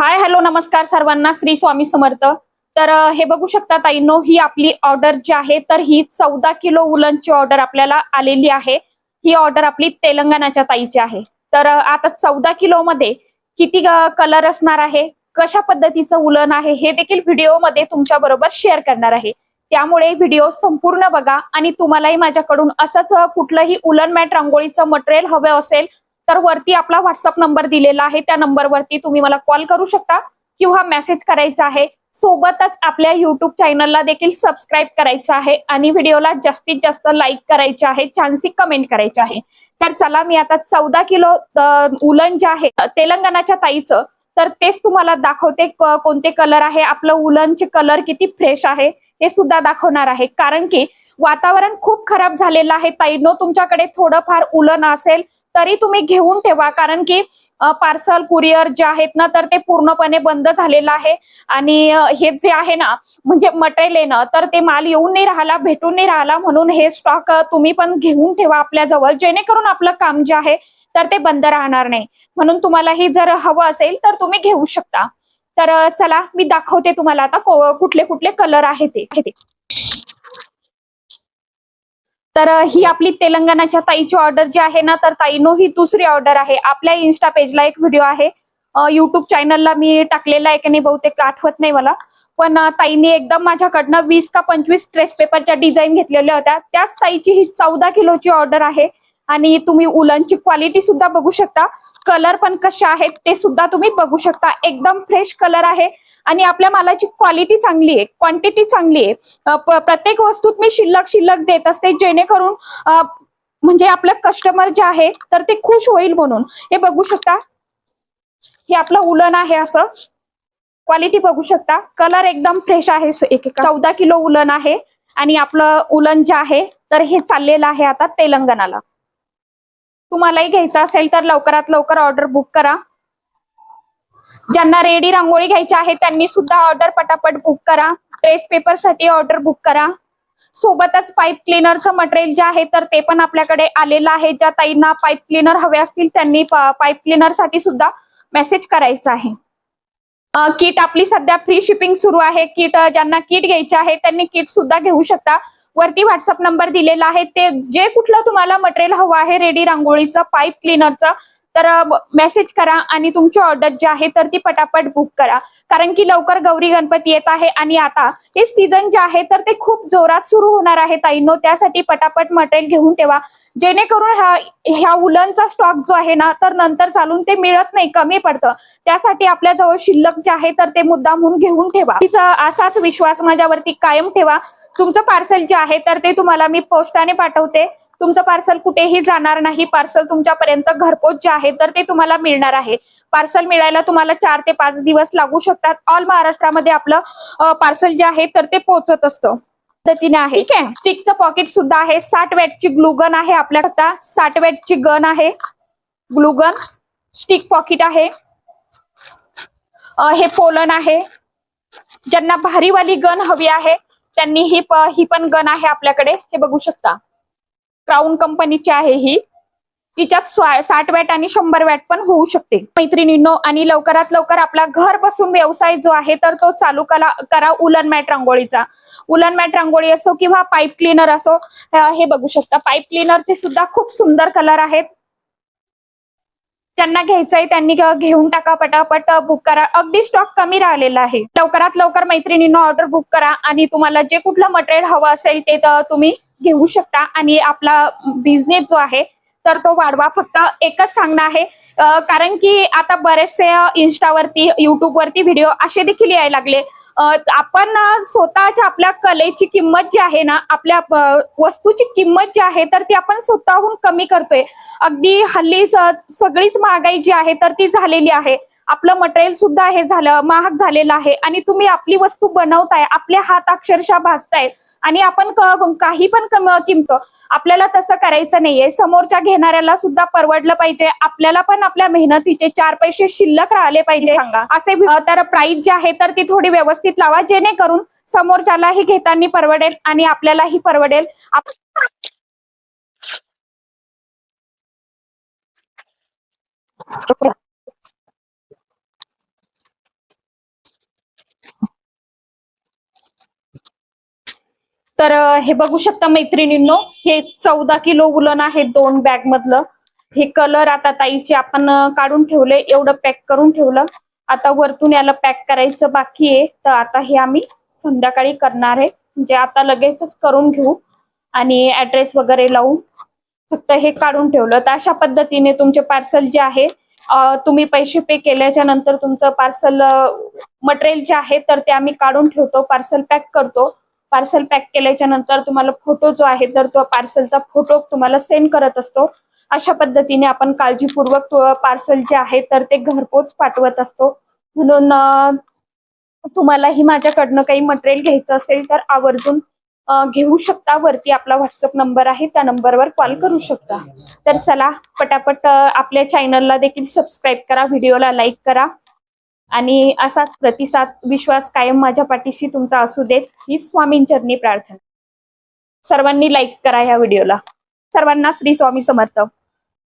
Hi hello नमस्कार सर्वांना, श्री स्वामी समर्थ. तर हे बघू शकता ताईंनो, ही आपली ऑर्डर जी आहे तर ही 14 किलो उलनची ऑर्डर आपल्याला आलेली आहे. ही ऑर्डर आपली तेलंगणाच्या ताईची आहे. तर आता 14 किलो मध्ये किती कलर असणार आहे, कशा पद्धतीचं उलन आहे हे देखील व्हिडिओमध्ये तुमच्या बरोबर शेअर करणार आहे. त्यामुळे व्हिडिओ संपूर्ण बघा आणि तुम्हालाही माझ्याकडून असंच कुठलंही उलन मॅट रांगोळीचं मटेरियल हवं असेल तर वरती आपला व्हॉट्सअप नंबर दिलेला आहे, त्या नंबरवरती तुम्ही मला कॉल करू शकता किंवा मेसेज करायचा आहे. सोबतच आपल्या युट्यूब चॅनलला देखील सबस्क्राईब करायचं आहे आणि व्हिडिओला जास्तीत जास्त लाईक करायचे आहे, छानशी कमेंट करायची आहे. तर चला, मी आता 14 किलो उलन जे आहे तेलंगणाच्या ताईचं, तर तेच तुम्हाला दाखवते. कोणते कलर आहे, आपलं उलनचे कलर किती फ्रेश आहे हे सुद्धा दाखवणार आहे. कारण की वातावरण खूप खराब झालेलं आहे ताईंनो. तुमच्याकडे थोडंफार उलन असेल तरी तुम्ही घेऊन ठेवा, कारण की पार्सल कुरिअर जे आहेत ना तर ते पूर्णपणे बंद झालेलं आहे. आणि हे जे आहे ना म्हणजे मटेरियल आहे ना, तर ते माल येऊन नाही राहिला, भेटून नाही राहिला. म्हणून हे स्टॉक तुम्ही पण घेऊन ठेवा आपल्या जवळ, जेणेकरून आपलं काम जे आहे तर ते बंद राहणार नाही. म्हणून तुम्हालाही जर हवं असेल तर तुम्ही घेऊ शकता. तर चला, मी दाखवते तुम्हाला आता कुठले कुठले कलर आहे ते. तर ही आपली तेलंगणाच्या ताईची ऑर्डर जी आहे ना, तर ताईनो ही दुसरी ऑर्डर आहे. आपल्या इन्स्टा पेजला एक व्हिडिओ आहे, युट्यूब चॅनलला मी टाकलेला आहे की नाही बहुतेक आठवत नाही मला. पण ताईने एकदम माझ्याकडनं 20 का 25 ट्रेस पेपरच्या डिझाईन घेतलेल्या होत्या. त्याच ताईची ही 14 किलोची ऑर्डर आहे. आणि तुम्ही उलनची क्वालिटी सुद्धा बघू शकता, कलर पण कसे आहेत ते सुद्धा तुम्ही बघू शकता. एकदम फ्रेश कलर आहे आणि आपल्या मालाची क्वालिटी चांगली आहे, क्वांटिटी चांगली आहे. प्रत्येक वस्तूत मी शिल्लक शिल्लक देत असते, जेणेकरून म्हणजे आपलं कस्टमर जे आहे तर ते खुश होईल म्हणून. हे बघू शकता, हे आपलं उलन आहे. असं क्वालिटी बघू शकता, कलर एकदम फ्रेश आहे. 14 किलो उलन आहे आणि आपलं उलन जे आहे तर हे चाललेलं आहे आता तेलंगणाला. तुम्हालाही घ्यायचं असेल तर लवकरात लवकर ऑर्डर बुक करा. ज्यांना रेडी रांगोळी घ्यायची आहे त्यांनी सुद्धा ऑर्डर पटापट बुक करा. ट्रेस पेपर साठी ऑर्डर बुक करा. सोबतच पाईप क्लीनरचं मटेरियल जे आहे तर ते पण आपल्याकडे आलेलं आहे. ज्या ताईंना पाईप क्लीनर हवे असतील त्यांनी पाईप क्लीनर साठी सुद्धा मेसेज करायचा आहे. किट आपली सध्या फ्री शिपिंग सुरू आहे. किट ज्यांना किट घ्यायचे आहे त्यांनी किट सुद्धा घेऊ शकता. वरती व्हॉट्सअप नंबर दिलेला आहे, ते जे कुठलं तुम्हाला मटेरियल हवं आहे रेडी रांगोळीचं पाईप क्लीनरचं तर मेसेज करा आणि तुमची ऑर्डर जी आहे तर ती पटापट बुक करा. कारण की लवकर गौरी गणपती येत आहे आणि आता हे सीझन जे आहे तर ते खूप जोरात सुरू होणार आहे ताईंनो. त्यासाठी पटापट मटेरियल घेऊन ठेवा, जेणेकरून ह्या उलनचा स्टॉक जो आहे ना तर नंतर चालून ते मिळत नाही, कमी पडतं. त्यासाठी आपल्या जवळ शिल्लक जे आहे तर ते मुद्दाम म्हणून घेऊन ठेवा. असाच विश्वास माझ्यावरती कायम ठेवा. तुमचं पार्सल जे आहे तर ते तुम्हाला मी पोस्टाने पाठवते. तुमचं पार्सल कुठेही जाणार नाही. पार्सल तुमच्यापर्यंत घरपोच जे आहे तर ते तुम्हाला मिळणार आहे. पार्सल मिळायला तुम्हाला 4 ते 5 दिवस लागू शकतात. ऑल महाराष्ट्रामध्ये आपलं पार्सल जे आहे तर ते पोहोचत असतं. पद्धतीने आहे. ठीक आहे. स्टिकचं पॉकेट सुद्धा आहे. 60 वॅटची ग्लूगन आहे आपल्याकडे. 60 वॅटची गन आहे, ग्लूगन. स्टिक पॉकेट आहे. हे पोलन आहे. ज्यांना भारीवाली गन हवी आहे त्यांनी ही पण गन आहे आपल्याकडे. हे बघू शकता, क्राऊन कंपनीची आहे ही. तिच्यात 60 वॅट आणि 100 वॅट पण होऊ शकते मैत्रिणींनो. आणि लवकरात लवकर आपला घर बसून व्यवसाय जो आहे तर तो चालू करा उलन मॅट रांगोळीचा. उलन मॅट रांगोळी असो किंवा पाईप क्लीनर असो. हे बघू शकता, पाईप क्लीनरचे सुद्धा खूप सुंदर कलर आहेत. ज्यांना घ्यायचंय त्यांनी घेऊन टाका, पटापट बुक करा. अगदी स्टॉक कमी राहिलेला आहे. लवकरात लवकर मैत्रिणींनो ऑर्डर बुक करा आणि तुम्हाला जे कुठलं मटेरियल हवं असेल ते तुम्ही घेऊ शकता आणि आपला बिझनेस जो आहे तर तो वाढवा. फक्त एकच सांगणं आहे, कारण की आता बरेचसे इन्स्टावरती युट्यूबवरती व्हिडिओ असे देखील यायला लागले. आपण स्वतःच्या आपल्या कलेची किंमत जी आहे ना, आपल्या वस्तूची किंमत जी आहे तर ती आपण स्वतःहून कमी करतोय. अगदी हल्लीच सगळीच महागाई जी आहे तर ती झालेली आहे. आपलं मटेरियल सुद्धा हे झालं महाग झालेलं आहे आणि तुम्ही आपली वस्तू बनवताय, आपले हात अक्षरशः भाजतायत आणि आपण काही पण किंमत. आपल्याला तसं करायचं नाहीये. समोरच्या घेणाऱ्याला सुद्धा परवडलं पाहिजे, आपल्याला पण आपल्या मेहनतीचे 4 पैसे शिल्लक राहिले पाहिजे. असे तर प्राइस जी आहे तर ती थोडी व्यवस्थित लावा, जेणेकरून समोरच्यालाही घेताना परवडेल आणि आपल्यालाही परवडेल. तर हे बघू शकता मैत्रिणींनो, हे 14 किलो उलन आहे 2 बॅग मधलं. हे कलर आता ताईचे आपण काढून ठेवले, एवढं पॅक करून ठेवलं. आता वरतून याला पॅक करायचं बाकी आहे. तर आता हे आम्ही संध्याकाळी करणार आहे, म्हणजे आता लगेचच करून घेऊ आणि ऍड्रेस वगैरे लावून फक्त हे काढून ठेवलं. तर अशा पद्धतीने तुमचे पार्सल जे आहे, तुम्ही पैसे पे केल्याच्या नंतर तुमचं पार्सल मटेरियल जे आहे तर ते आम्ही काढून ठेवतो, पार्सल पॅक करतो. पार्सल पॅक केल्याच्या नंतर तुम्हाला फोटो जो आहे तर तो पार्सलचा फोटो तुम्हाला सेंड करत असतो. अशा पद्धतीने आपण काळजीपूर्वक पार्सल जे आहे तर ते घरपोच पाठवत असतो. म्हणून तुम्हालाही माझ्याकडनं काही मटेरियल घ्यायचं असेल तर आवर्जून घेऊ शकता. वरती आपला व्हॉट्सअप नंबर आहे, त्या नंबरवर कॉल करू शकता. तर चला पटापट आपल्या चॅनलला देखील सबस्क्राईब करा, व्हिडिओला लाईक करा आणि असाच प्रतिसाद विश्वास कायम माझ्या पाठीशी तुमचा असू देत ही स्वामींचरणी प्रार्थना. सर्वांनी लाईक करा ह्या व्हिडिओला. सर्वांना श्री स्वामी समर्थ.